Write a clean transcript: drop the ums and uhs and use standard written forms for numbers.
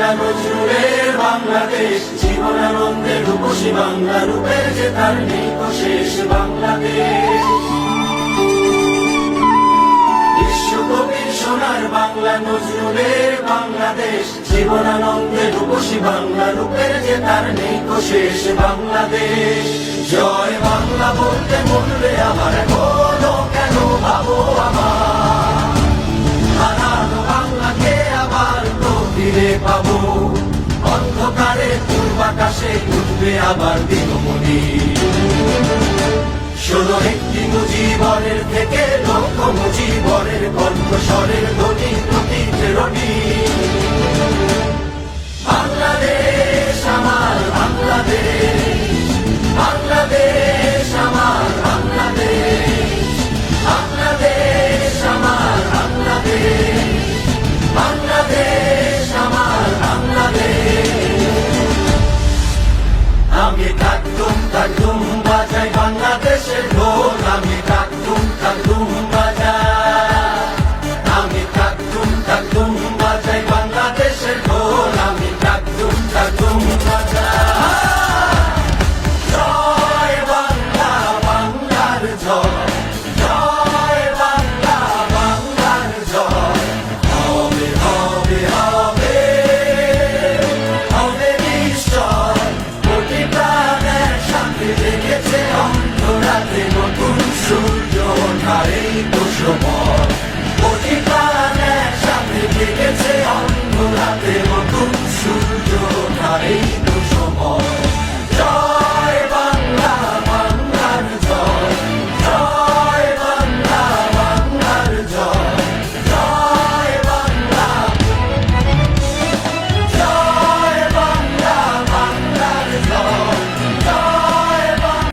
বাংলা নজরুলের বাংলাদেশ, জীবনানন্দে রূপসী বাংলা, রূপের যে তার নেই তো শেষ বাংলাদেশ। বিশ্বকবির সোনার বাংলা নজরুলের বাংলাদেশ, জীবনানন্দে রূপসী বাংলা, রূপের যে তার নেই তো শেষ বাংলাদেশ। জয় বাংলা বলতে মরলে আমার এখনো কেন ভাবো আমার, হারানো বাংলাকে আবার তো ফিরে পাবো। অন্ধকারে পূর্বাকাশে উঠবে আবার দিনমণি, শোনো একটি মুজিবরের থেকে লক্ষ মুজিবরের কণ্ঠস্বরের ধ্বনি প্রতি প্রেরণী।